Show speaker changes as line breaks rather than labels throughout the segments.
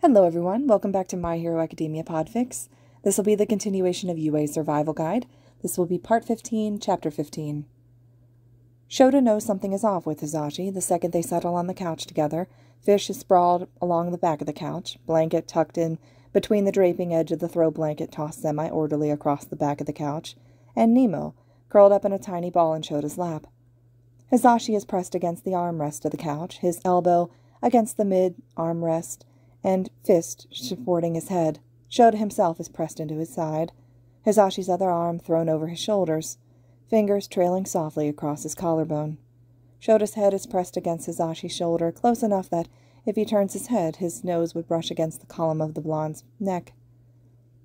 Hello everyone, welcome back to My Hero Academia Podfics. This will be the continuation of Yuuei Survival Guide. This will be Part 15, Chapter 15. Shouta knows something is off with Hizashi the second they settle on the couch together. Fish is sprawled along the back of the couch, blanket tucked in between the draping edge of the throw blanket tossed semi-orderly across the back of the couch, and Nemo, curled up in a tiny ball in Shota's lap. Hizashi is pressed against the armrest of the couch, his elbow against the mid-armrest, and fist supporting his head. Shouta himself is pressed into his side, Hizashi's other arm thrown over his shoulders, fingers trailing softly across his collarbone. Shota's head is pressed against Hizashi's shoulder, close enough that if he turns his head, his nose would brush against the column of the blonde's neck.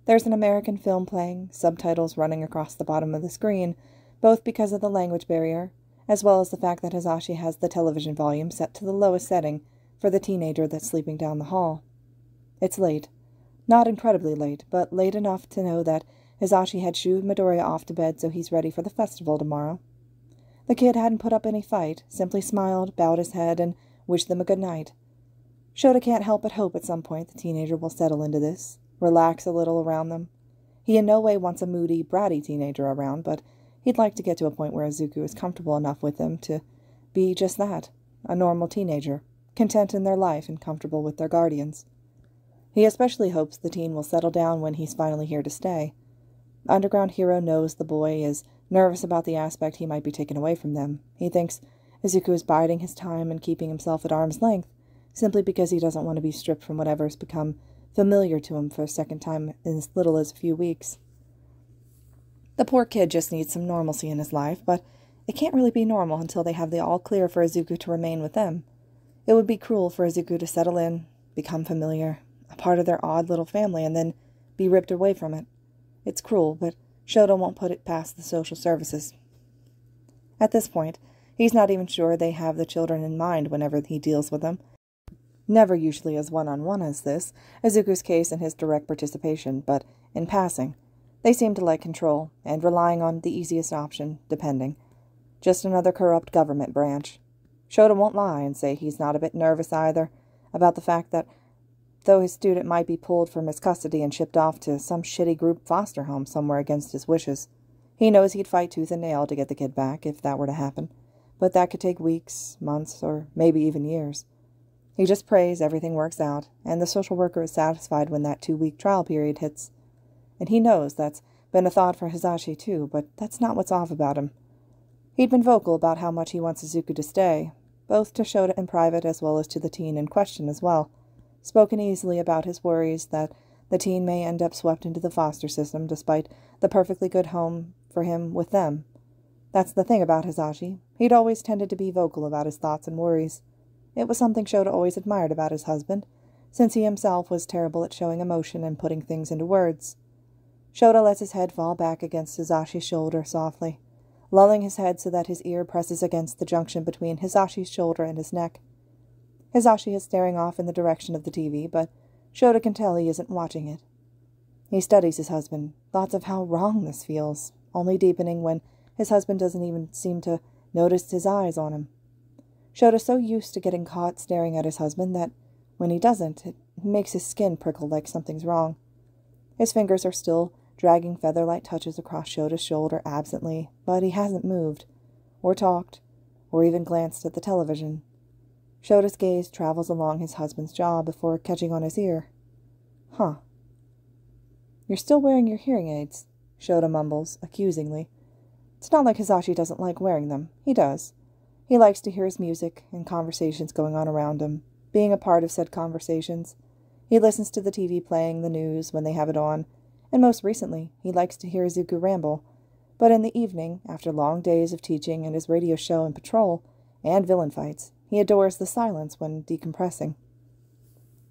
There's an American film playing, subtitles running across the bottom of the screen, both because of the language barrier, as well as the fact that Hizashi has the television volume set to the lowest setting for the teenager that's sleeping down the hall. It's late. Not incredibly late, but late enough to know that Hizashi had shooed Midoriya off to bed so he's ready for the festival tomorrow. The kid hadn't put up any fight, simply smiled, bowed his head, and wished them a good night. Shouta can't help but hope at some point the teenager will settle into this, relax a little around them. He in no way wants a moody, bratty teenager around, but he'd like to get to a point where Izuku is comfortable enough with them to be just that, a normal teenager, content in their life and comfortable with their guardians. He especially hopes the teen will settle down when he's finally here to stay. The underground hero knows the boy is nervous about the aspect he might be taken away from them. He thinks Izuku is biding his time and keeping himself at arm's length, simply because he doesn't want to be stripped from whatever has become familiar to him for a second time in as little as a few weeks. The poor kid just needs some normalcy in his life, but it can't really be normal until they have the all-clear for Izuku to remain with them. It would be cruel for Izuku to settle in, become familiar, a part of their odd little family, and then be ripped away from it. It's cruel, but Shouta won't put it past the social services. At this point, he's not even sure they have the children in mind whenever he deals with them. Never usually as one-on-one as this, Izuku's case and his direct participation, but in passing. They seem to like control, and relying on the easiest option, depending. Just another corrupt government branch. Shouta won't lie and say he's not a bit nervous either about the fact that though his student might be pulled from his custody and shipped off to some shitty group foster home somewhere against his wishes, he knows he'd fight tooth and nail to get the kid back if that were to happen, but that could take weeks, months, or maybe even years. He just prays everything works out, and the social worker is satisfied when that 2-week trial period hits. And he knows that's been a thought for Hizashi too, but that's not what's off about him. He'd been vocal about how much he wants Izuku to stay, both to Shouta in private as well as to the teen in question as well. Spoken easily about his worries that the teen may end up swept into the foster system despite the perfectly good home for him with them. That's the thing about Hizashi. He'd always tended to be vocal about his thoughts and worries. It was something Shouta always admired about his husband, since he himself was terrible at showing emotion and putting things into words. Shouta lets his head fall back against Hizashi's shoulder softly, lulling his head so that his ear presses against the junction between Hizashi's shoulder and his neck. Hizashi is staring off in the direction of the TV, but Shouta can tell he isn't watching it. He studies his husband, thoughts of how wrong this feels, only deepening when his husband doesn't even seem to notice his eyes on him. Shota's so used to getting caught staring at his husband that when he doesn't, it makes his skin prickle like something's wrong. His fingers are still dragging feather-light touches across Shota's shoulder absently, but he hasn't moved, or talked, or even glanced at the television. Shota's gaze travels along his husband's jaw before catching on his ear. Huh. You're still wearing your hearing aids, Shouta mumbles, accusingly. It's not like Hizashi doesn't like wearing them. He does. He likes to hear his music and conversations going on around him, being a part of said conversations. He listens to the TV playing the news when they have it on, and most recently, he likes to hear Izuku ramble. But in the evening, after long days of teaching and his radio show and patrol, and villain fights, he adores the silence when decompressing.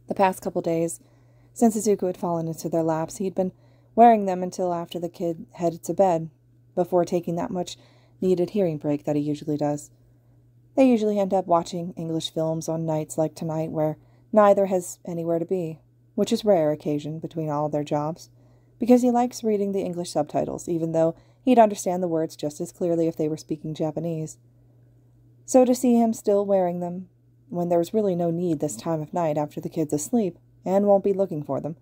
The past couple days, since Izuku had fallen into their laps, he'd been wearing them until after the kid headed to bed, before taking that much-needed hearing break that he usually does. They usually end up watching English films on nights like tonight where neither has anywhere to be, which is rare occasion between all their jobs, because he likes reading the English subtitles, even though he'd understand the words just as clearly if they were speaking Japanese. So to see him still wearing them, when there's really no need this time of night after the kid's asleep, and won't be looking for them.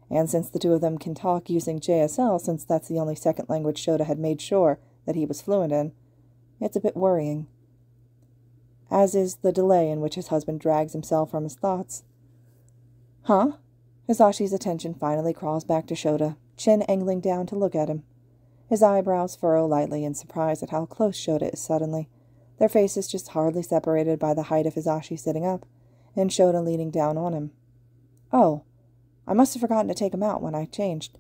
And since the two of them can talk using JSL, since that's the only second language Shouta had made sure that he was fluent in, it's a bit worrying. As is the delay in which his husband drags himself from his thoughts. Huh? Hizashi's attention finally crawls back to Shouta, chin angling down to look at him. His eyebrows furrow lightly in surprise at how close Shouta is suddenly, their faces just hardly separated by the height of Hizashi sitting up, and Shouta leaning down on him. Oh, I must have forgotten to take him out when I changed.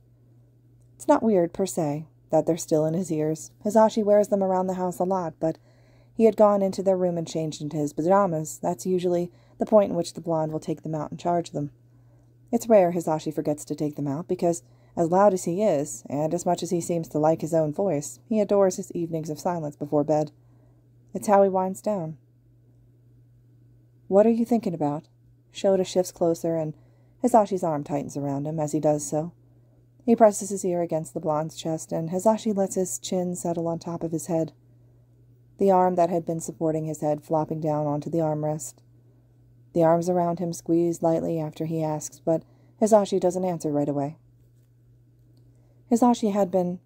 It's not weird, per se, that they're still in his ears. Hizashi wears them around the house a lot, but he had gone into their room and changed into his pajamas. That's usually the point in which the blonde will take them out and charge them. It's rare Hizashi forgets to take them out, because, as loud as he is, and as much as he seems to like his own voice, he adores his evenings of silence before bed. It's how he winds down. What are you thinking about? Shouta shifts closer, and Hizashi's arm tightens around him as he does so. He presses his ear against the blonde's chest, and Hizashi lets his chin settle on top of his head, the arm that had been supporting his head flopping down onto the armrest. The arms around him squeeze lightly after he asks, but Hizashi doesn't answer right away. Hizashi had been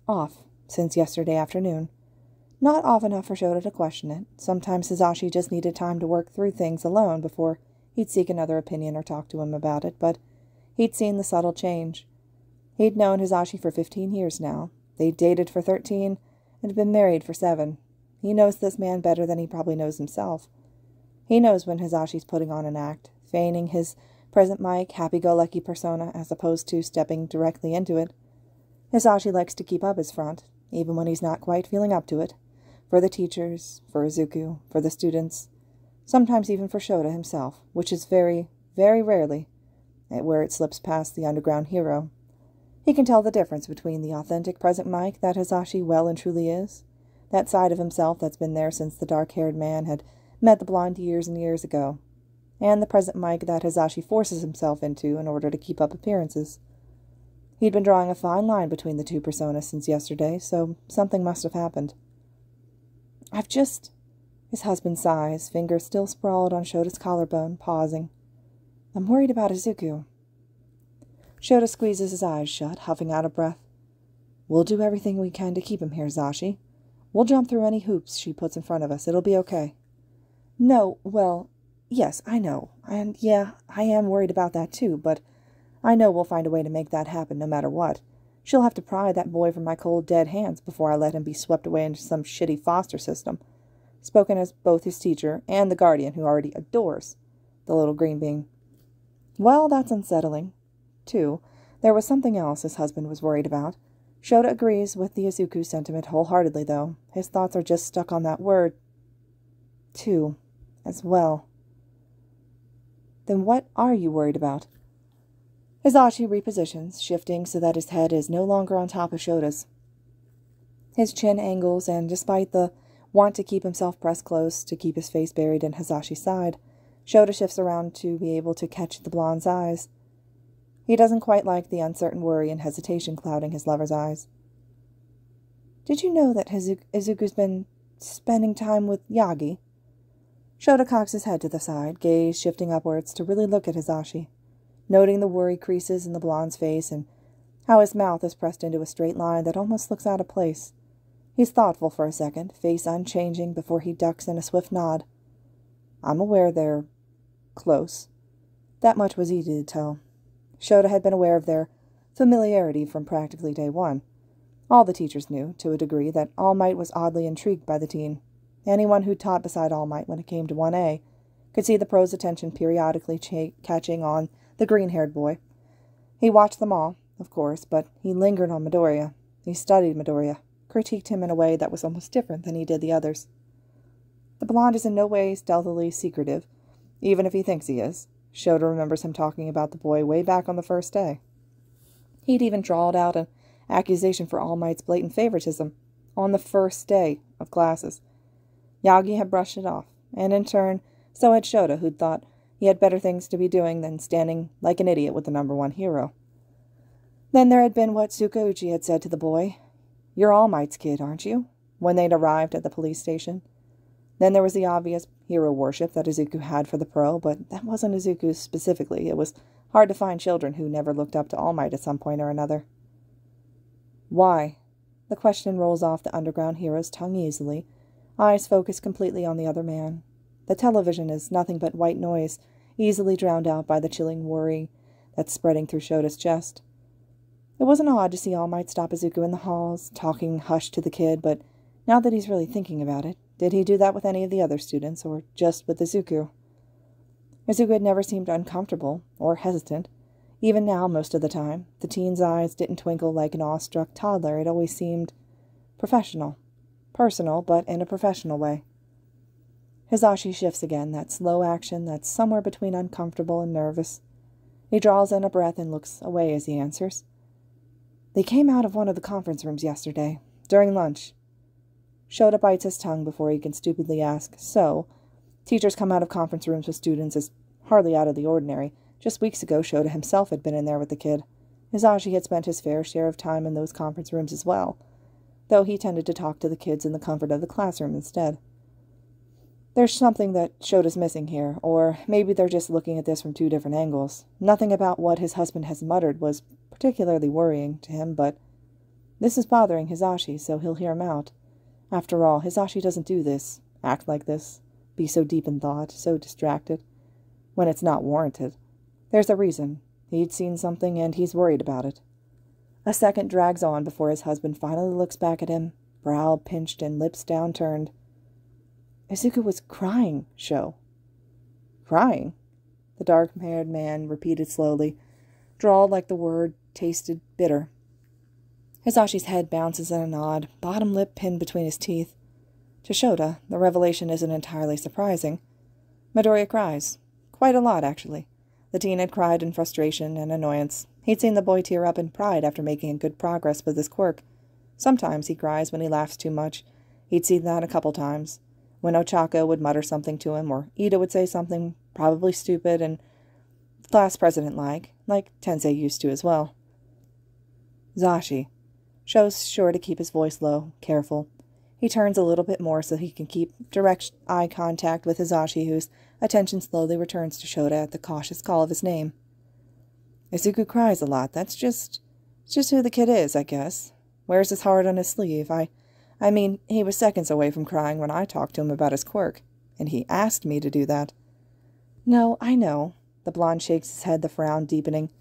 off since yesterday afternoon. Not off enough for Shouta to question it. Sometimes Hizashi just needed time to work through things alone before he'd seek another opinion or talk to him about it, but he'd seen the subtle change. He'd known Hizashi for 15 years now. They'd dated for 13 and been married for 7. He knows this man better than he probably knows himself. He knows when Hizashi's putting on an act, feigning his present Mike, happy-go-lucky persona as opposed to stepping directly into it. Hizashi likes to keep up his front, even when he's not quite feeling up to it. For the teachers, for Izuku, for the students, sometimes even for Shouta himself, which is very, very rarely where it slips past the underground hero. He can tell the difference between the authentic present Mike that Hizashi well and truly is, that side of himself that's been there since the dark-haired man had met the blonde years and years ago, and the present Mike that Hizashi forces himself into in order to keep up appearances. He'd been drawing a fine line between the two personas since yesterday, so something must have happened. His husband sighs, fingers still sprawled on Shota's collarbone, pausing. I'm worried about Izuku. Shouta squeezes his eyes shut, huffing out a breath. We'll do everything we can to keep him here, Hizashi. We'll jump through any hoops she puts in front of us. It'll be okay. No, well, yes, I know. And yeah, I am worried about that too, but I know we'll find a way to make that happen no matter what. She'll have to pry that boy from my cold, dead hands before I let him be swept away into some shitty foster system. Spoken as both his teacher and the guardian who already adores the little green being. Well, that's unsettling. Too, there was something else his husband was worried about. Shouta agrees with the Izuku sentiment wholeheartedly, though. His thoughts are just stuck on that word, too, as well. Then what are you worried about? Hizashi repositions, shifting so that his head is no longer on top of Shota's. His chin angles, and despite the want to keep himself pressed close to keep his face buried in Hizashi's side, Shouta shifts around to be able to catch the blonde's eyes. He doesn't quite like the uncertain worry and hesitation clouding his lover's eyes. Did you know that Izuku's been spending time with Yagi? Shouta cocks his head to the side, gaze shifting upwards to really look at Hizashi, noting the worry creases in the blonde's face and how his mouth is pressed into a straight line that almost looks out of place. He's thoughtful for a second, face unchanging, before he ducks in a swift nod. I'm aware they're close. That much was easy to tell. Shouta had been aware of their familiarity from practically day one. All the teachers knew, to a degree, that All Might was oddly intrigued by the teen. Anyone who taught beside All Might when it came to 1A could see the pro's attention periodically catching on the green-haired boy. He watched them all, of course, but he lingered on Midoriya. He studied Midoriya, critiqued him in a way that was almost different than he did the others. The blonde is in no way stealthily secretive, even if he thinks he is. Shouta remembers him talking about the boy way back on the first day. He'd even drawled out an accusation for All Might's blatant favoritism on the first day of classes. Yagi had brushed it off, and in turn, so had Shouta, who'd thought he had better things to be doing than standing like an idiot with the #1 hero. Then there had been what Tsukauchi had said to the boy. You're All Might's kid, aren't you? When they'd arrived at the police station. Then there was the obvious hero worship that Izuku had for the pro, but that wasn't Izuku's specifically. It was Hard to find children who never looked up to All Might at some point or another. Why? The question rolls off the underground hero's tongue easily, eyes focused completely on the other man. The television is nothing but white noise, easily drowned out by the chilling worry that's spreading through Shota's chest. It wasn't odd to see All Might stop Izuku in the halls, talking hushed to the kid, but now that he's really thinking about it, did he do that with any of the other students, or just with Izuku? Izuku had never seemed uncomfortable or hesitant. Even now, most of the time, the teen's eyes didn't twinkle like an awestruck toddler. It always seemed professional. Personal, but in a professional way. Hizashi shifts again, that slow action that's somewhere between uncomfortable and nervous. He draws in a breath and looks away as he answers. They came out of one of the conference rooms yesterday, during lunch. Shouta bites his tongue before he can stupidly ask, so, teachers come out of conference rooms with students is hardly out of the ordinary. Just weeks ago, Shouta himself had been in there with the kid. Hizashi had spent his fair share of time in those conference rooms as well, though he tended to talk to the kids in the comfort of the classroom instead. There's something that Shota's missing here, or maybe they're just looking at this from two different angles. Nothing about what his husband has muttered was particularly worrying to him, but this is bothering Hizashi, so he'll hear him out. After all, Hizashi doesn't do this, act like this, be so deep in thought, so distracted, when it's not warranted. There's a reason. He'd seen something, and he's worried about it. A second drags on before his husband finally looks back at him, brow pinched and lips downturned. Izuku was crying, Sho. Crying? The dark-haired man repeated slowly, drawled like the word tasted bitter. Hizashi's head bounces in a nod, bottom lip pinned between his teeth. To Shouta, the revelation isn't entirely surprising. Midoriya cries. Quite a lot, actually. The teen had cried in frustration and annoyance. He'd seen the boy tear up in pride after making good progress with his quirk. Sometimes he cries when he laughs too much. He'd seen that a couple times. When Ochako would mutter something to him, or Ida would say something probably stupid and class president-like Tensei used to as well. Zashi. Sho's sure to keep his voice low, careful. He turns a little bit more so he can keep direct eye contact with Hizashi, whose attention slowly returns to Shouta at the cautious call of his name. Izuku cries a lot. It's just who the kid is, I guess. Wears his heart on his sleeve. I mean, he was seconds away from crying when I talked to him about his quirk, and he asked me to do that. No, I know. The blonde shakes his head, the frown deepening.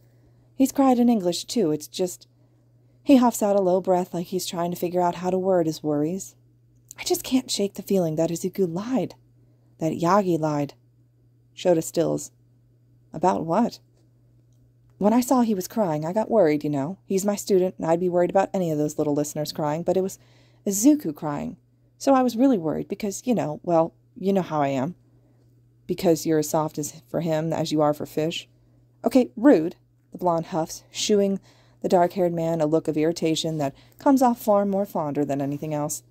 He's cried in English, too. It's just... He huffs out a low breath like he's trying to figure out how to word his worries. I just can't shake the feeling that Izuku lied. That Yagi lied. Shouta stills. About what? When I saw he was crying, I got worried, you know. He's my student, and I'd be worried about any of those little listeners crying, but it was Izuku crying. So I was really worried because, you know how I am. Because you're as soft for him as you are for fish. Okay, rude, the blonde huffs, shooing the dark-haired man a look of irritation that comes off far more fonder than anything else.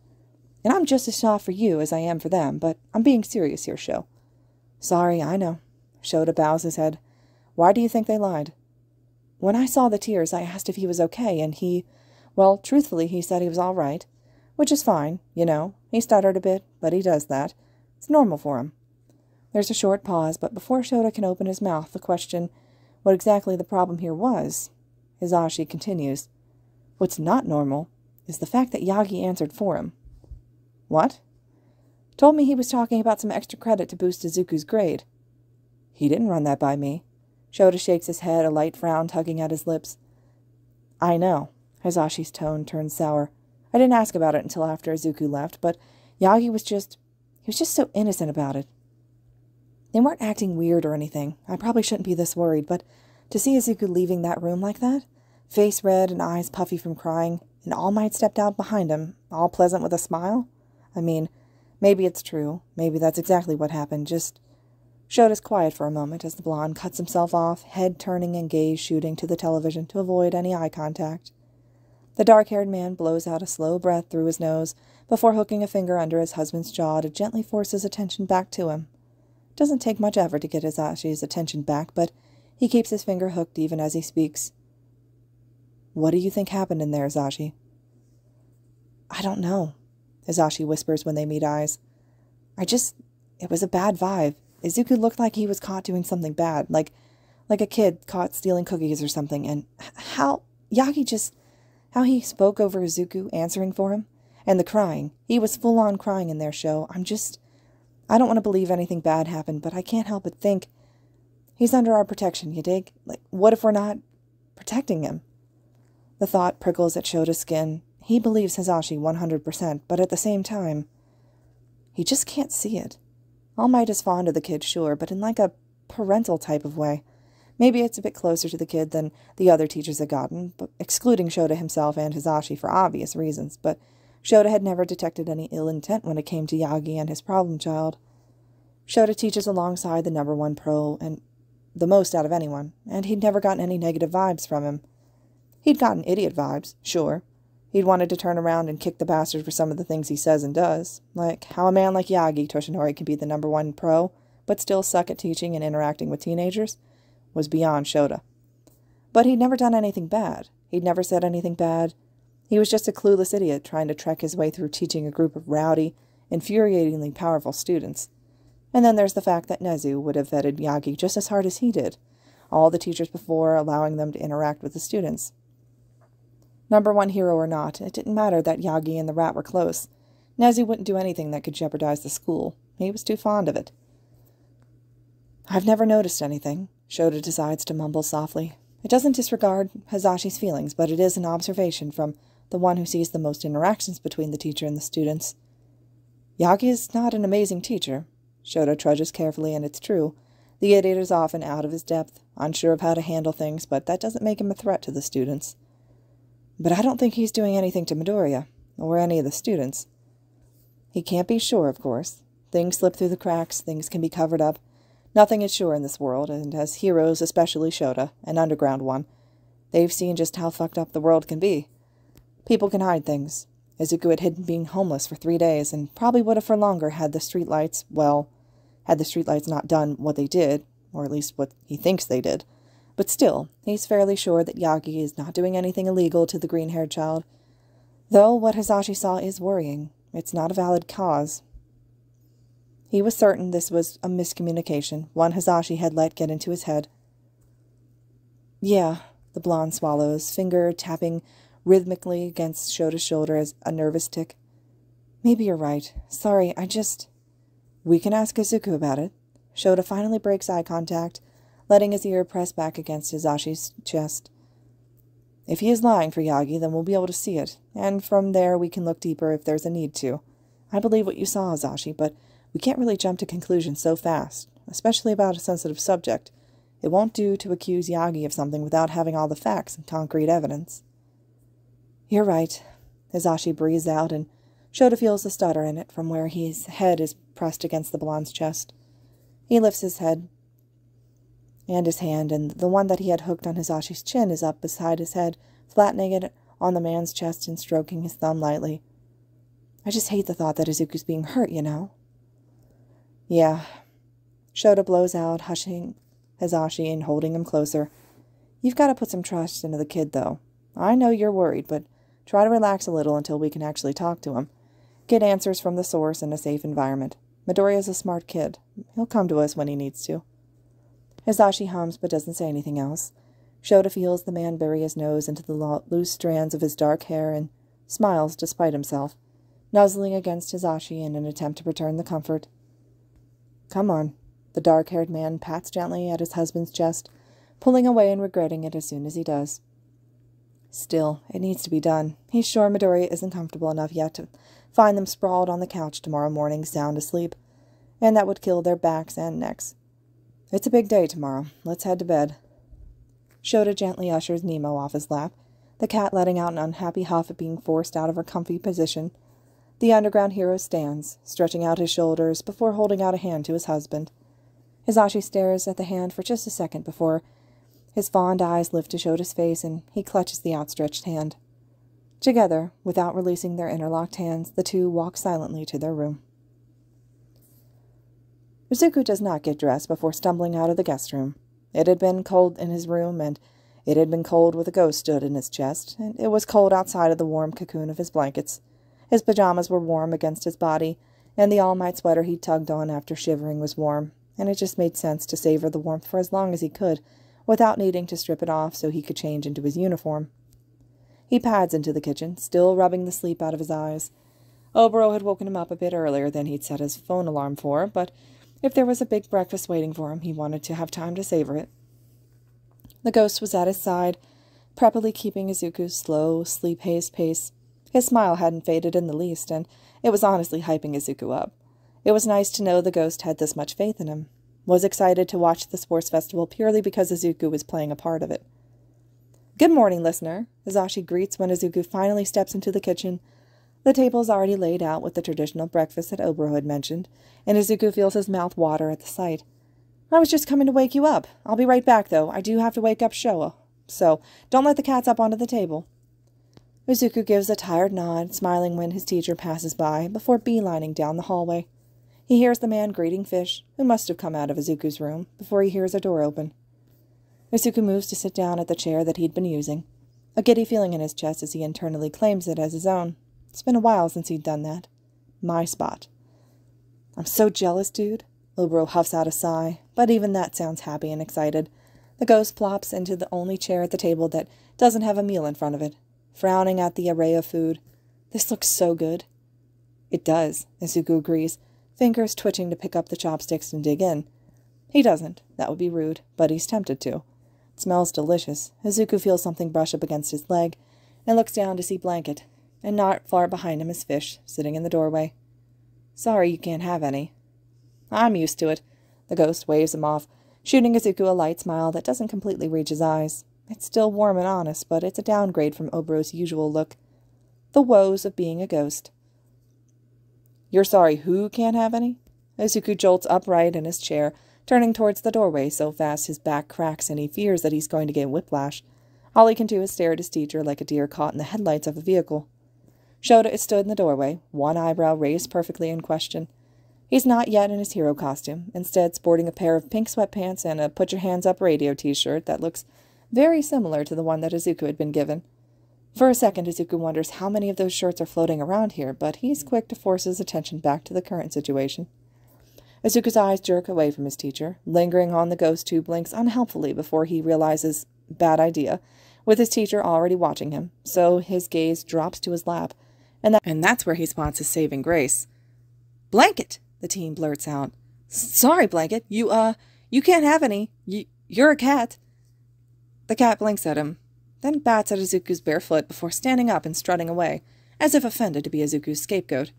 And I'm just as soft for you as I am for them, but I'm being serious here, Sho. Sorry, I know. Shouta bows his head. Why do you think they lied? When I saw the tears, I asked if he was okay, and truthfully, he said he was all right. Which is fine, you know. He stuttered a bit, but he does that. It's normal for him. There's a short pause, but before Shouta can open his mouth, the question, what exactly the problem here was, Hizashi continues. What's not normal is the fact that Yagi answered for him. What? Told me he was talking about some extra credit to boost Izuku's grade. He didn't run that by me. Shouta shakes his head, a light frown tugging at his lips. I know. Hizashi's tone turns sour. I didn't ask about it until after Izuku left, but Yagi was just so innocent about it. They weren't acting weird or anything. I probably shouldn't be this worried, but to see Izuku leaving that room like that, face red and eyes puffy from crying, and All Might stepped out behind him, all pleasant with a smile? I mean, maybe it's true. Maybe that's exactly what happened. Just Shota's quiet for a moment as the blonde cuts himself off, head turning and gaze shooting to the television to avoid any eye contact. The dark-haired man blows out a slow breath through his nose before hooking a finger under his husband's jaw to gently force his attention back to him. It doesn't take much effort to get Hizashi's attention back, but he keeps his finger hooked even as he speaks. What do you think happened in there, Hizashi? I don't know, Hizashi whispers when they meet eyes. It was a bad vibe. Izuku looked like he was caught doing something bad, like like a kid caught stealing cookies or something, and how he spoke over Izuku answering for him, and the crying. He was full-on crying in their show. I don't want to believe anything bad happened, but I can't help but think he's under our protection, you dig? Like, what if we're not protecting him? The thought prickles at Shota's skin. He believes Hizashi 100%, but at the same time, he just can't see it. All Might is fond of the kid, sure, but in like a parental type of way. Maybe it's a bit closer to the kid than the other teachers had gotten, but excluding Shouta himself and Hizashi for obvious reasons, but Shouta had never detected any ill intent when it came to Yagi and his problem child. Shouta teaches alongside the #1 pro, and the most out of anyone, and he'd never gotten any negative vibes from him. He'd gotten idiot vibes, sure. He'd wanted to turn around and kick the bastard for some of the things he says and does, like how a man like Yagi Toshinori can be the #1 pro, but still suck at teaching and interacting with teenagers, was beyond Shouta. But he'd never done anything bad. He'd never said anything bad. He was just a clueless idiot trying to trek his way through teaching a group of rowdy, infuriatingly powerful students. And then there's the fact that Nezu would have vetted Yagi just as hard as he did, all the teachers before allowing them to interact with the students. #1 hero or not, it didn't matter that Yagi and the rat were close. Nezu wouldn't do anything that could jeopardize the school. He was too fond of it. "I've never noticed anything," Shouta decides to mumble softly. It doesn't disregard Hizashi's feelings, but it is an observation from the one who sees the most interactions between the teacher and the students. "Yagi is not an amazing teacher." Shouta trudges carefully, and it's true. The idiot is often out of his depth, unsure of how to handle things, but that doesn't make him a threat to the students. "But I don't think he's doing anything to Midoriya, or any of the students." He can't be sure, of course. Things slip through the cracks, things can be covered up. Nothing is sure in this world, and as heroes, especially Shouta, an underground one, they've seen just how fucked up the world can be. People can hide things. Izuku had hidden being homeless for 3 days, and probably would have for longer had the streetlights not done what they did, or at least what he thinks they did. But still, he's fairly sure that Yagi is not doing anything illegal to the green-haired child. Though what Hizashi saw is worrying. It's not a valid cause. He was certain this was a miscommunication, one Hizashi had let get into his head. "Yeah," the blonde swallows, finger tapping rhythmically against Shota's shoulder as a nervous tick. "Maybe you're right. Sorry, We can ask Izuku about it." Shouta finally breaks eye contact, letting his ear press back against Hizashi's chest. "If he is lying for Yagi, then we'll be able to see it, and from there we can look deeper if there's a need to. I believe what you saw, Hizashi, but we can't really jump to conclusions so fast, especially about a sensitive subject. It won't do to accuse Yagi of something without having all the facts and concrete evidence." "You're right," Hizashi breathes out, and Shouta feels the stutter in it from where his head is pressed against the blonde's chest. He lifts his head and his hand, and the one that he had hooked on Hizashi's chin is up beside his head, flattening it on the man's chest and stroking his thumb lightly. "I just hate the thought that Izuku's being hurt, you know." "Yeah." Shouta blows out, hushing Hizashi and holding him closer. "You've got to put some trust into the kid, though. I know you're worried, but try to relax a little until we can actually talk to him. Get answers from the source in a safe environment. Midoriya's a smart kid. He'll come to us when he needs to." Hizashi hums but doesn't say anything else. Shouta feels the man bury his nose into the loose strands of his dark hair and smiles despite himself, nuzzling against Hizashi in an attempt to return the comfort. "Come on." The dark-haired man pats gently at his husband's chest, pulling away and regretting it as soon as he does. Still, it needs to be done. He's sure Midoriya isn't comfortable enough yet to find them sprawled on the couch tomorrow morning sound asleep, and that would kill their backs and necks. "It's a big day tomorrow. Let's head to bed." Shouta gently ushers Nemo off his lap, the cat letting out an unhappy huff at being forced out of her comfy position. The underground hero stands, stretching out his shoulders before holding out a hand to his husband. Hizashi stares at the hand for just a second before his fond eyes lift to Shota's face, and he clutches the outstretched hand. Together, without releasing their interlocked hands, the two walk silently to their room. Izuku does not get dressed before stumbling out of the guest room. It had been cold in his room, and it had been cold with a ghost stood in his chest, and it was cold outside of the warm cocoon of his blankets. His pajamas were warm against his body, and the All Might sweater he tugged on after shivering was warm, and it just made sense to savor the warmth for as long as he could, without needing to strip it off so he could change into his uniform. He pads into the kitchen, still rubbing the sleep out of his eyes. Oboro had woken him up a bit earlier than he'd set his phone alarm for, but if there was a big breakfast waiting for him, he wanted to have time to savor it. The ghost was at his side, preppily keeping Izuku's slow, sleep-hazed pace. His smile hadn't faded in the least, and it was honestly hyping Izuku up. It was nice to know the ghost had this much faith in him, was excited to watch the sports festival purely because Izuku was playing a part of it. "Good morning, listener," Hizashi greets when Izuku finally steps into the kitchen. The table is already laid out with the traditional breakfast that Oboro had mentioned, and Izuku feels his mouth water at the sight. "I was just coming to wake you up. I'll be right back, though. I do have to wake up Showa, so don't let the cats up onto the table." Izuku gives a tired nod, smiling when his teacher passes by, before beelining down the hallway. He hears the man greeting Fish, who must have come out of Izuku's room, before he hears a door open. Izuku moves to sit down at the chair that he'd been using, a giddy feeling in his chest as he internally claims it as his own. It's been a while since he'd done that. My spot. "I'm so jealous, dude." Oboro huffs out a sigh, but even that sounds happy and excited. The ghost plops into the only chair at the table that doesn't have a meal in front of it, frowning at the array of food. "This looks so good." "It does," Izuku agrees, fingers twitching to pick up the chopsticks and dig in. He doesn't. That would be rude, but he's tempted to. It smells delicious. Izuku feels something brush up against his leg and looks down to see Blanket, and not far behind him is Fish, sitting in the doorway. "Sorry you can't have any." "I'm used to it." The ghost waves him off, shooting Izuku a light smile that doesn't completely reach his eyes. It's still warm and honest, but it's a downgrade from Oboro's usual look. The woes of being a ghost. "You're sorry who can't have any?" Izuku jolts upright in his chair, turning towards the doorway so fast his back cracks and he fears that he's going to get whiplash. All he can do is stare at his teacher like a deer caught in the headlights of a vehicle. Shouta stood in the doorway, one eyebrow raised perfectly in question. He's not yet in his hero costume, instead sporting a pair of pink sweatpants and a put-your-hands-up radio t-shirt that looks very similar to the one that Izuku had been given. For a second, Izuku wonders how many of those shirts are floating around here, but he's quick to force his attention back to the current situation. Izuku's eyes jerk away from his teacher, lingering on the ghost who blinks unhelpfully before he realizes, bad idea, with his teacher already watching him, so his gaze drops to his lap, and that's where he spots his saving grace. "Blanket!" the teen blurts out. "Sorry, Blanket, you can't have any. You're a cat." The cat blinks at him, then bats at Izuku's bare foot before standing up and strutting away, as if offended to be Izuku's scapegoat.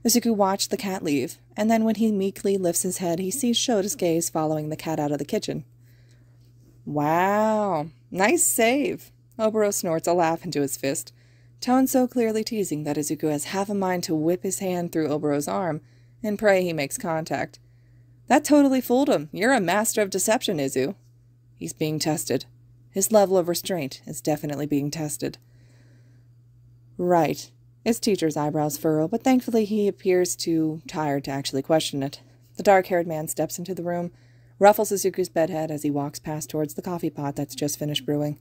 Izuku watched the cat leave, and then when he meekly lifts his head, he sees Shota's gaze following the cat out of the kitchen. "Wow, nice save." Oboro snorts a laugh into his fist, tone so clearly teasing that Izuku has half a mind to whip his hand through Oboro's arm and pray he makes contact. "That totally fooled him. You're a master of deception, Izu." He's being tested. His level of restraint is definitely being tested. Right. His teacher's eyebrows furrow, but thankfully he appears too tired to actually question it. The dark-haired man steps into the room, ruffles Izuku's bedhead as he walks past towards the coffee pot that's just finished brewing.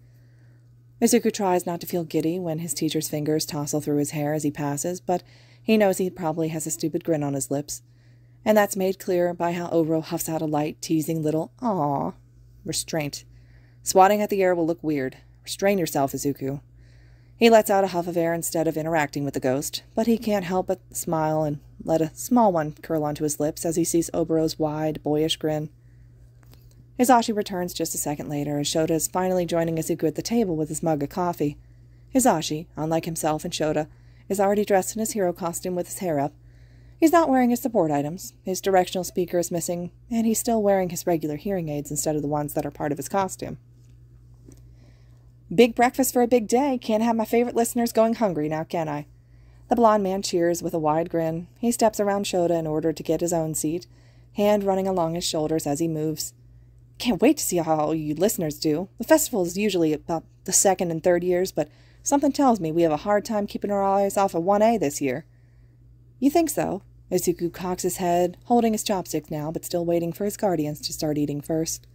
Izuku tries not to feel giddy when his teacher's fingers tousle through his hair as he passes, but he knows he probably has a stupid grin on his lips. And that's made clear by how Oboro huffs out a light, teasing little "aww" restraint. Swatting at the air will look weird. Restrain yourself, Izuku. He lets out a huff of air instead of interacting with the ghost, but he can't help but smile and let a small one curl onto his lips as he sees Oboro's wide, boyish grin. Hizashi returns just a second later as Shouta is finally joining Izuku at the table with his mug of coffee. Hizashi, unlike himself and Shouta, is already dressed in his hero costume with his hair up. He's not wearing his support items, his directional speaker is missing, and he's still wearing his regular hearing aids instead of the ones that are part of his costume. "Big breakfast for a big day. Can't have my favorite listeners going hungry now, can I?" The blond man cheers with a wide grin. He steps around Shouta in order to get his own seat, hand running along his shoulders as he moves. "Can't wait to see how all you listeners do. The festival is usually about the second and third years, but something tells me we have a hard time keeping our eyes off of 1A this year." "You think so?" Izuku cocks his head, holding his chopsticks now, but still waiting for his guardians to start eating first.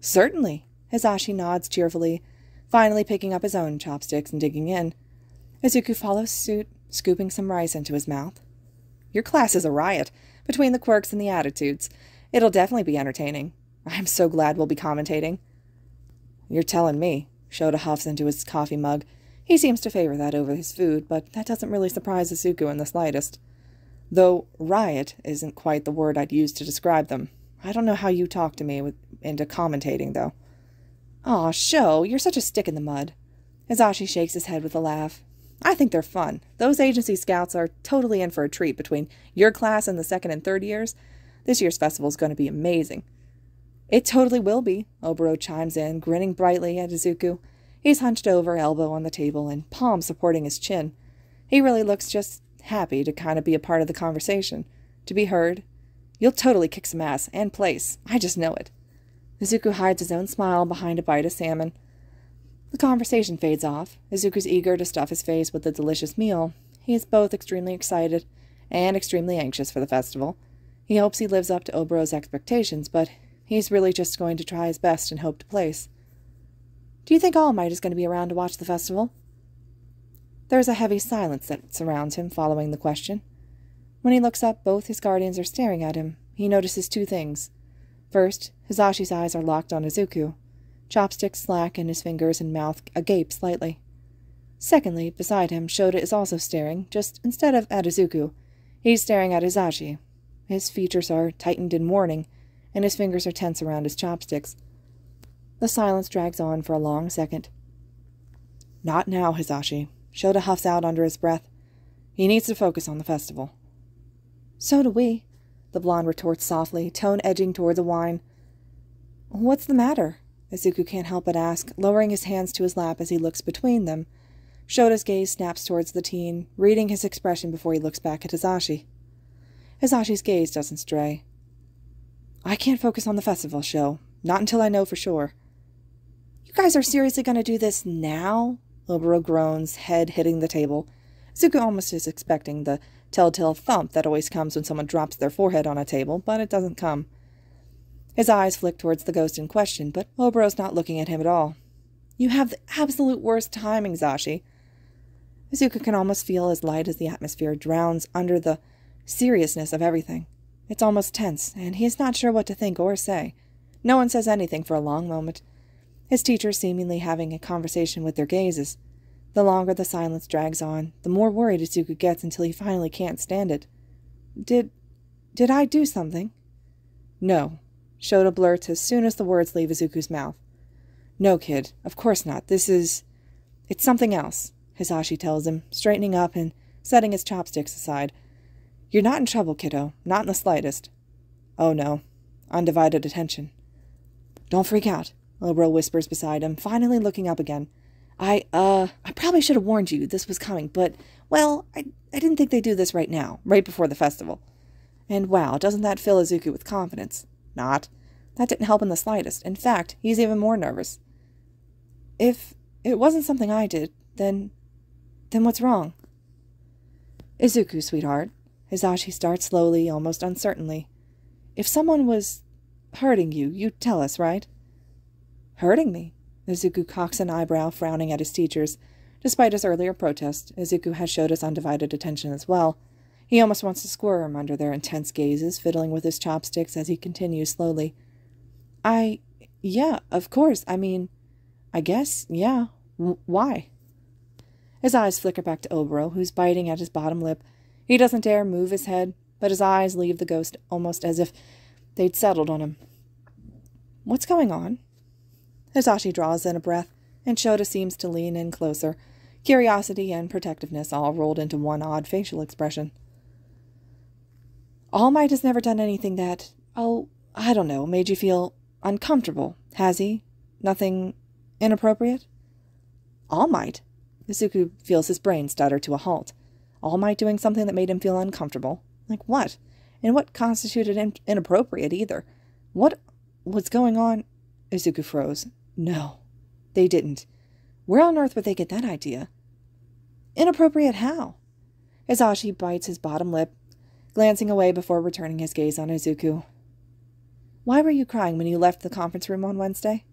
"Certainly." Hizashi nods cheerfully, finally picking up his own chopsticks and digging in. Izuku follows suit, scooping some rice into his mouth. "Your class is a riot, between the quirks and the attitudes. It'll definitely be entertaining. I'm so glad we'll be commentating." You're telling me. Shouta huffs into his coffee mug. He seems to favor that over his food, but that doesn't really surprise Izuku in the slightest. Though riot isn't quite the word I'd use to describe them. I don't know how you talk to me into commentating, though. Aw, Sho, you're such a stick in the mud. Hizashi shakes his head with a laugh. I think they're fun. Those agency scouts are totally in for a treat between your class and the 2nd and 3rd years. This year's festival's going to be amazing. It totally will be, Oboro chimes in, grinning brightly at Izuku. He's hunched over, elbow on the table, and palm supporting his chin. He really looks just happy to kind of be a part of the conversation, to be heard. You'll totally kick some ass, and place. I just know it. Izuku hides his own smile behind a bite of salmon. The conversation fades off. Izuku's eager to stuff his face with the delicious meal. He is both extremely excited and extremely anxious for the festival. He hopes he lives up to Oboro's expectations, but he's really just going to try his best and hope to place. Do you think All Might is going to be around to watch the festival? There is a heavy silence that surrounds him following the question. When he looks up, both his guardians are staring at him. He notices two things. First, Hizashi's eyes are locked on Izuku. Chopsticks slack and his fingers and mouth agape slightly. Secondly, beside him, Shouta is also staring, just instead of at Izuku, he's staring at Hizashi. His features are tightened in warning, and his fingers are tense around his chopsticks. The silence drags on for a long second. Not now, Hizashi. Shouta huffs out under his breath. He needs to focus on the festival. So do we, the blonde retorts softly, tone edging toward the wine. What's the matter? Izuku can't help but ask, lowering his hands to his lap as he looks between them. Shota's gaze snaps towards the teen, reading his expression before he looks back at Hizashi. Hizashi's gaze doesn't stray. I can't focus on the festival, Sho. Not until I know for sure. You guys are seriously going to do this now? Oboro groans, head hitting the table. Izuku almost is expecting the telltale thump that always comes when someone drops their forehead on a table, but it doesn't come. His eyes flick towards the ghost in question, but Oboro's not looking at him at all. You have the absolute worst timing, Hizashi. Izuku can almost feel as light as the atmosphere drowns under the seriousness of everything. It's almost tense, and he is not sure what to think or say. No one says anything for a long moment, his teachers seemingly having a conversation with their gazes. The longer the silence drags on, the more worried Izuku gets until he finally can't stand it. Did I do something? No, Shouta blurts as soon as the words leave Izuku's mouth. No, kid, of course not. It's something else, Hizashi tells him, straightening up and setting his chopsticks aside. You're not in trouble, kiddo, not in the slightest. Oh no, undivided attention. Don't freak out, Oboro whispers beside him, finally looking up again. I probably should have warned you this was coming, but, well, I didn't think they'd do this right now, right before the festival. And wow, doesn't that fill Izuku with confidence? Not. That didn't help in the slightest. In fact, he's even more nervous. If it wasn't something I did, then what's wrong? Izuku, sweetheart. Hizashi starts slowly, almost uncertainly. If someone was hurting you, you'd tell us, right? Hurting me? Izuku cocks an eyebrow, frowning at his teachers. Despite his earlier protest, Izuku has showed his undivided attention as well. He almost wants to squirm under their intense gazes, fiddling with his chopsticks as he continues slowly. Yeah, of course, I guess, yeah. Why? His eyes flicker back to Oboro, who's biting at his bottom lip. He doesn't dare move his head, but his eyes leave the ghost almost as if they'd settled on him. What's going on? Hizashi draws in a breath, and Shouta seems to lean in closer, curiosity and protectiveness all rolled into one odd facial expression. All Might has never done anything that, I don't know, made you feel uncomfortable, has he? Nothing inappropriate? All Might? Izuku feels his brain stutter to a halt. All Might doing something that made him feel uncomfortable? Like what? And what constituted inappropriate either? What was going on? Izuku froze. No, they didn't. Where on earth would they get that idea? Inappropriate how? Hizashi bites his bottom lip, glancing away before returning his gaze on Izuku. Why were you crying when you left the conference room on Wednesday?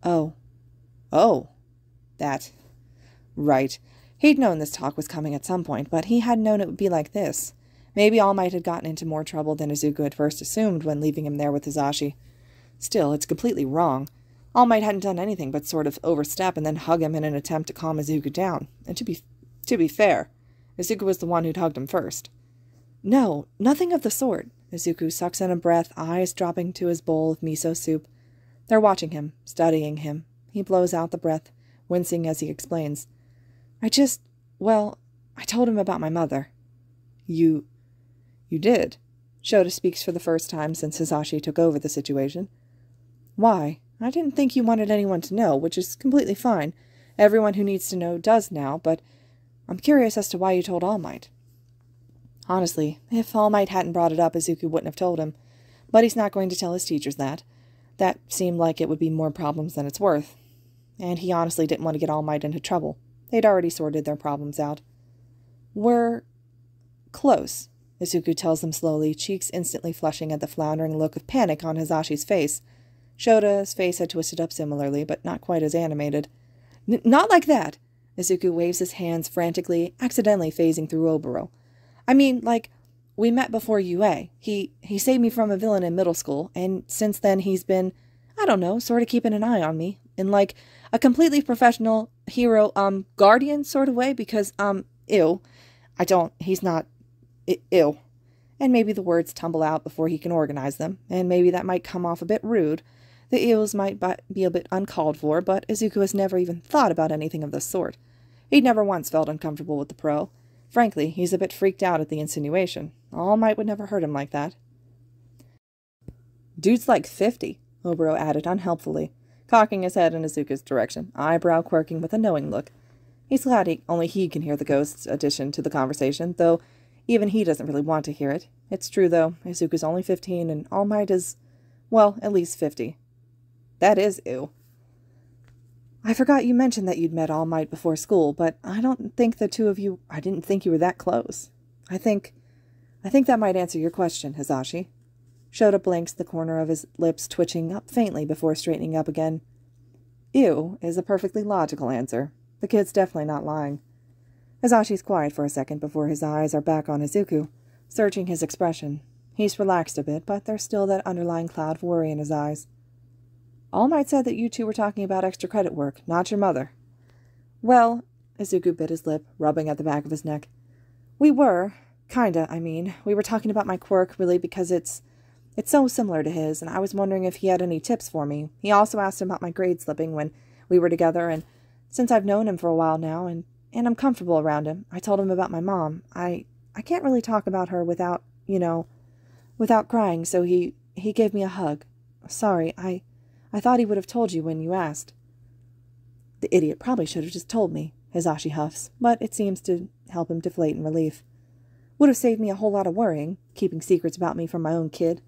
Oh, that. Right. He'd known this talk was coming at some point, but he hadn't known it would be like this. Maybe All Might had gotten into more trouble than Izuku had first assumed when leaving him there with Hizashi. Still, it's completely wrong. All Might hadn't done anything but sort of overstep and then hug him in an attempt to calm Izuku down. And to be fair, Izuku was the one who'd hugged him first. No, nothing of the sort. Izuku sucks in a breath, eyes dropping to his bowl of miso soup. They're watching him, studying him. He blows out the breath, wincing as he explains. I told him about my mother. You did? Shouta speaks for the first time since Hizashi took over the situation. Why? I didn't think you wanted anyone to know, which is completely fine. Everyone who needs to know does now, but I'm curious as to why you told All Might. Honestly, if All Might hadn't brought it up, Izuku wouldn't have told him. But he's not going to tell his teachers that. That seemed like it would be more problems than it's worth. And he honestly didn't want to get All Might into trouble. They'd already sorted their problems out. We're close, Izuku tells them slowly, cheeks instantly flushing at the floundering look of panic on Hizashi's face. Shota's face had twisted up similarly, but not quite as animated. Not like that! Izuku waves his hands frantically, accidentally phasing through Oboro. I mean, like, we met before Yuuei. He saved me from a villain in middle school, and since then he's been, I don't know, sort of keeping an eye on me, in like a completely professional hero, guardian sort of way, because, he's not, ew. And maybe the words tumble out before he can organize them, and maybe that might come off a bit rude. The eels might be a bit uncalled for, but Izuku has never even thought about anything of the sort. He'd never once felt uncomfortable with the pro. Frankly, he's a bit freaked out at the insinuation. All Might would never hurt him like that. Dude's like 50, Oboro added unhelpfully, cocking his head in Izuku's direction, eyebrow quirking with a knowing look. He's glad only he can hear the ghost's addition to the conversation, though even he doesn't really want to hear it. It's true, though. Izuku's only 15, and All Might is, well, at least 50. That is ew. I forgot you mentioned that you'd met All Might before school, but I didn't think you were that close. I think that might answer your question, Hizashi. Shouta blinks, the corner of his lips twitching up faintly before straightening up again. Ew is a perfectly logical answer. The kid's definitely not lying. Hizashi's quiet for a second before his eyes are back on Izuku, searching his expression. He's relaxed a bit, but there's still that underlying cloud of worry in his eyes. All Might said that you two were talking about extra credit work, not your mother. Well, Izuku bit his lip, rubbing at the back of his neck. We were. Kinda, I mean. We were talking about my quirk, really, because it's so similar to his, and I was wondering if he had any tips for me. He also asked about my grade slipping when we were together, and since I've known him for a while now, and I'm comfortable around him, I told him about my mom. I can't really talk about her without crying, so he gave me a hug. Sorry, I thought he would have told you when you asked. The idiot probably should have just told me, Hizashi huffs, but it seems to help him deflate in relief. Would have saved me a whole lot of worrying, keeping secrets about me from my own kid.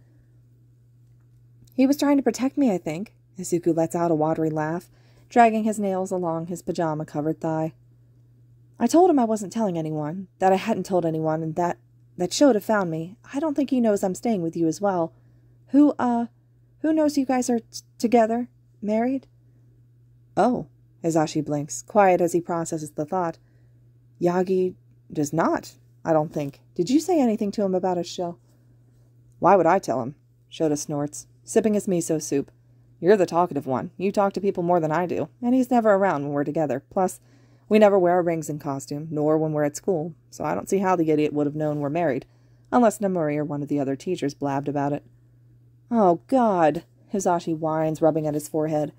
He was trying to protect me, I think. Izuku lets out a watery laugh, dragging his nails along his pajama-covered thigh. I told him I wasn't telling anyone, that I hadn't told anyone, and that Shouta found me. I don't think he knows I'm staying with you as well. Who knows you guys are together? Married? Oh, Hizashi blinks, quiet as he processes the thought. Yagi does not, I don't think. Did you say anything to him about his show? Why would I tell him? Shouta snorts, sipping his miso soup. You're the talkative one. You talk to people more than I do, and he's never around when we're together. Plus, we never wear our rings in costume, nor when we're at school, so I don't see how the idiot would have known we're married, unless Namuri or one of the other teachers blabbed about it. Oh, God, Hizashi whines, rubbing at his forehead.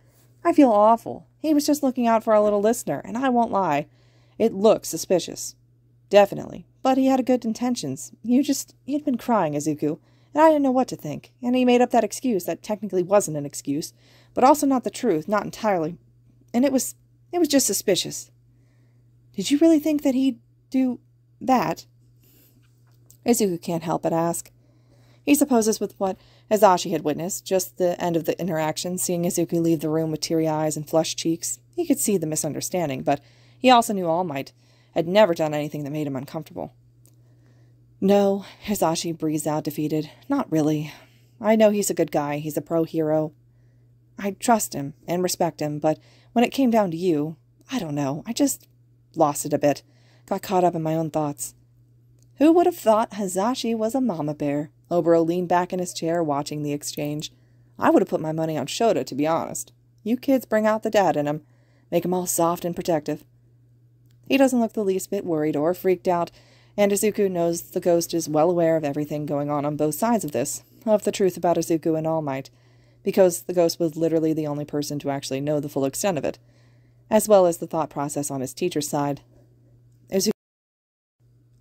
I feel awful. He was just looking out for our little listener, and I won't lie. It looks suspicious. Definitely. But he had good intentions. You'd been crying, Izuku, and I didn't know what to think. And he made up that excuse that technically wasn't an excuse, but also not the truth, not entirely. And it was just suspicious. Did you really think that he'd do that? Izuku can't help but ask. He supposes with what Hizashi had witnessed, just the end of the interaction, seeing Izuku leave the room with teary eyes and flushed cheeks, he could see the misunderstanding, but he also knew All Might had never done anything that made him uncomfortable. No, Hizashi breathes out defeated. Not really. I know he's a good guy. He's a pro-hero. I trust him and respect him, but when it came down to you, I don't know. I just lost it a bit. Got caught up in my own thoughts. Who would have thought Hizashi was a mama bear? Oboro leaned back in his chair, watching the exchange. I would have put my money on Shouta, to be honest. You kids bring out the dad in 'em. Make 'em all soft and protective." He doesn't look the least bit worried or freaked out, and Izuku knows the ghost is well aware of everything going on both sides of this, of the truth about Izuku and All Might, because the ghost was literally the only person to actually know the full extent of it, as well as the thought process on his teacher's side.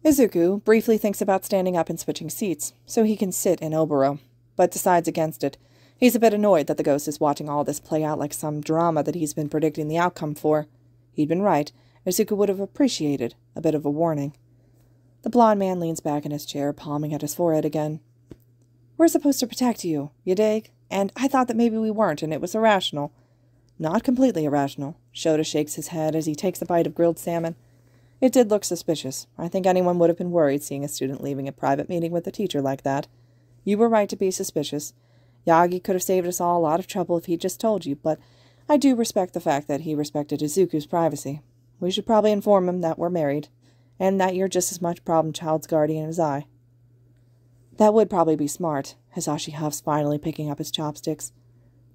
Izuku briefly thinks about standing up and switching seats, so he can sit in Oboro, but decides against it. He's a bit annoyed that the ghost is watching all this play out like some drama that he's been predicting the outcome for. He'd been right. Izuku would have appreciated a bit of a warning. The blond man leans back in his chair, palming at his forehead again. "We're supposed to protect you, you dig? And I thought that maybe we weren't, and it was irrational." "Not completely irrational." Shouta shakes his head as he takes a bite of grilled salmon. "It did look suspicious. I think anyone would have been worried seeing a student leaving a private meeting with a teacher like that. You were right to be suspicious. Yagi could have saved us all a lot of trouble if he'd just told you, but I do respect the fact that he respected Izuku's privacy. We should probably inform him that we're married, and that you're just as much problem child's guardian as I." "That would probably be smart," Hizashi huffs, finally picking up his chopsticks,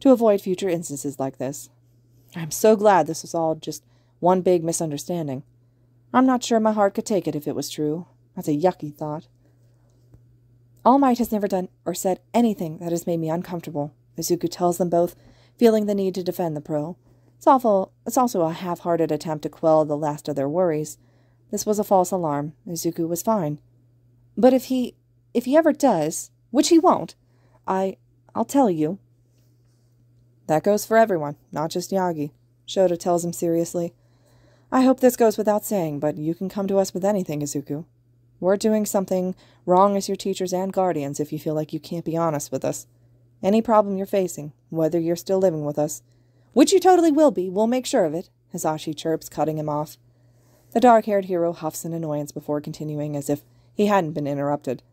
"to avoid future instances like this. I'm so glad this was all just one big misunderstanding. I'm not sure my heart could take it if it was true. That's a yucky thought." "All Might has never done or said anything that has made me uncomfortable," Izuku tells them both, feeling the need to defend the pro. It's also a half-hearted attempt to quell the last of their worries. This was a false alarm. Izuku was fine. "But if he ever does, which he won't, I'll tell you." "That goes for everyone, not just Yagi," Shouta tells him seriously. "I hope this goes without saying, but you can come to us with anything, Izuku. We're doing something wrong as your teachers and guardians if you feel like you can't be honest with us. Any problem you're facing, whether you're still living with us, which you totally will be, we'll make sure of it," Hizashi chirps, cutting him off. The dark-haired hero huffs in annoyance before continuing as if he hadn't been interrupted.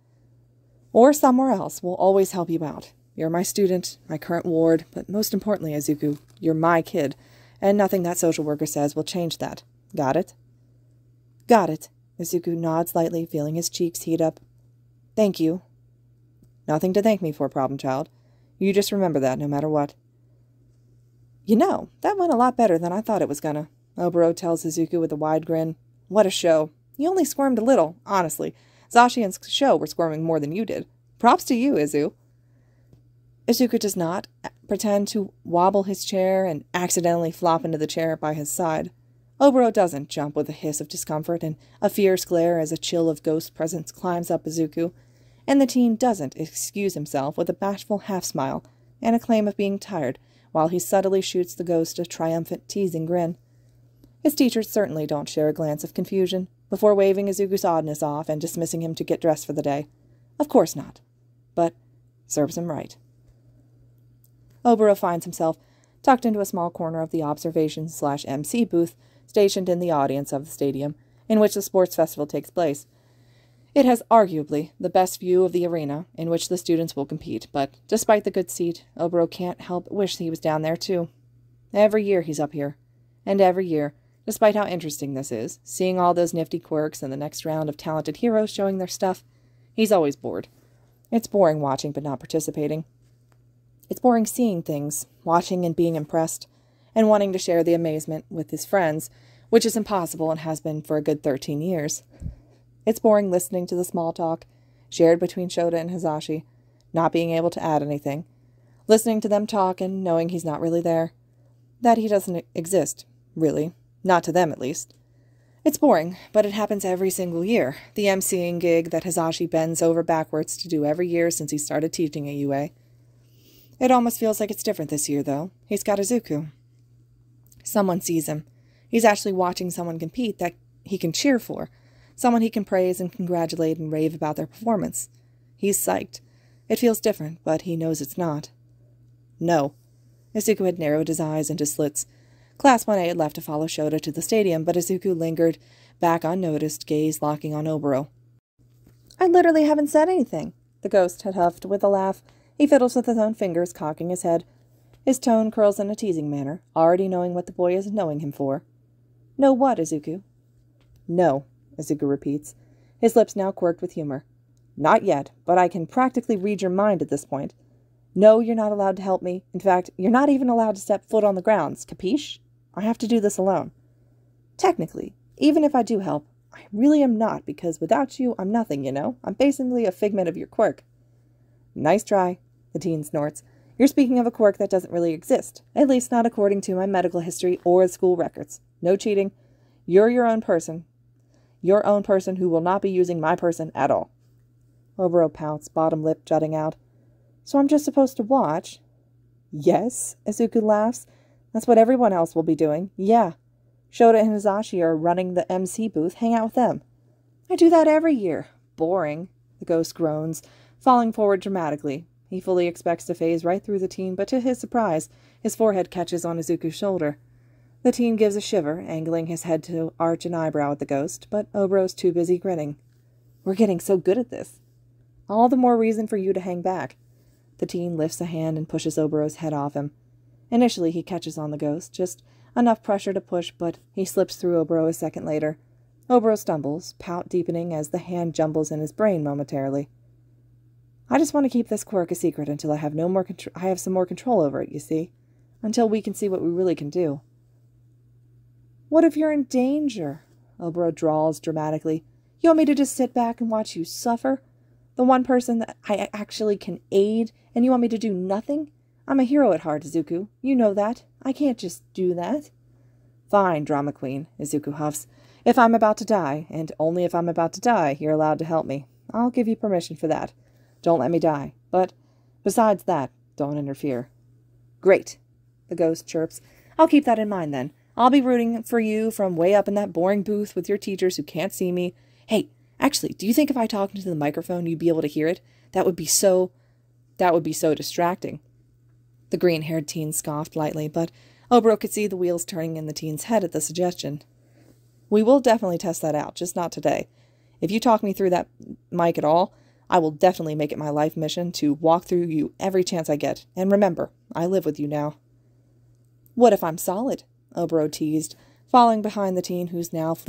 "Or somewhere else, we'll always help you out. You're my student, my current ward, but most importantly, Izuku, you're my kid, and nothing that social worker says will change that. Got it?" "Got it." Izuku nods lightly, feeling his cheeks heat up. "Thank you." "Nothing to thank me for, problem child. You just remember that no matter what." "You know, that went a lot better than I thought it was gonna," Oboro tells Izuku with a wide grin. "What a show. You only squirmed a little, honestly. Zashi and Sho were squirming more than you did. Props to you, Izu." Izuku does not pretend to wobble his chair and accidentally flop into the chair by his side. Oboro doesn't jump with a hiss of discomfort and a fierce glare as a chill of ghost presence climbs up Izuku, and the teen doesn't excuse himself with a bashful half-smile and a claim of being tired while he subtly shoots the ghost a triumphant, teasing grin. His teachers certainly don't share a glance of confusion before waving Izuku's oddness off and dismissing him to get dressed for the day. Of course not. But serves him right. Oboro finds himself tucked into a small corner of the observation/MC booth stationed in the audience of the stadium in which the sports festival takes place. It has arguably the best view of the arena in which the students will compete, but despite the good seat, Oboro can't help but wish he was down there too. Every year he's up here, and every year, despite how interesting this is, seeing all those nifty quirks and the next round of talented heroes showing their stuff, he's always bored. It's boring watching but not participating. It's boring seeing things, watching and being impressed, and wanting to share the amazement with his friends, which is impossible and has been for a good 13 years. It's boring listening to the small talk, shared between Shouta and Hizashi, not being able to add anything, listening to them talk and knowing he's not really there, that he doesn't exist, really, not to them at least. It's boring, but it happens every single year, the emceeing gig that Hizashi bends over backwards to do every year since he started teaching at Yuuei. It almost feels like it's different this year, though. He's got Izuku. Someone sees him. He's actually watching someone compete that he can cheer for, someone he can praise and congratulate and rave about their performance. He's psyched. It feels different, but he knows it's not. No. Izuku had narrowed his eyes into slits. Class 1A had left to follow Shouta to the stadium, but Izuku lingered, back unnoticed, gaze locking on Oboro. "I literally haven't said anything," the ghost had huffed with a laugh. He fiddles with his own fingers, cocking his head. His tone curls in a teasing manner, already knowing what the boy is knowing him for. "Know what, Izuku?" "No," Izuku repeats, his lips now quirked with humor. "Not yet, but I can practically read your mind at this point. No, you're not allowed to help me. In fact, you're not even allowed to step foot on the grounds, capiche? I have to do this alone. Technically, even if I do help, I really am not, because without you, I'm nothing, you know? I'm basically a figment of your quirk. Nice try, the teen snorts. You're speaking of a quirk that doesn't really exist, at least not according to my medical history or school records. No cheating. You're your own person. Your own person who will not be using my person at all. Oboro pouts, bottom lip jutting out. So I'm just supposed to watch? Yes, Izuku laughs. That's what everyone else will be doing. Yeah. Shouta and Hizashi are running the MC booth. Hang out with them. I do that every year. Boring, the ghost groans, falling forward dramatically. He fully expects to phase right through the teen, but to his surprise, his forehead catches on Izuku's shoulder. The teen gives a shiver, angling his head to arch an eyebrow at the ghost, but Oboro's too busy grinning. We're getting so good at this. All the more reason for you to hang back. The teen lifts a hand and pushes Oboro's head off him. Initially, he catches on the ghost, just enough pressure to push, but he slips through Oboro a second later. Oboro stumbles, pout deepening as the hand jumbles in his brain momentarily. I just want to keep this quirk a secret until I have some more control over it, you see. Until we can see what we really can do. What if you're in danger? Oboro drawls dramatically. You want me to just sit back and watch you suffer? The one person that I actually can aid, and you want me to do nothing? I'm a hero at heart, Izuku. You know that. I can't just do that. Fine, drama queen, Izuku huffs. If I'm about to die, and only if I'm about to die, you're allowed to help me. I'll give you permission for that. Don't let me die. But besides that, don't interfere. Great, the ghost chirps. I'll keep that in mind then. I'll be rooting for you from way up in that boring booth with your teachers who can't see me. Hey, actually, do you think if I talked into the microphone you'd be able to hear it? That would be so distracting. The green-haired teen scoffed lightly, but Oboro could see the wheels turning in the teen's head at the suggestion. We will definitely test that out, just not today. If you talk me through that mic at all, I will definitely make it my life mission to walk through you every chance I get. And remember, I live with you now. What if I'm solid? Oboro teased, falling behind the teen who's now fleeing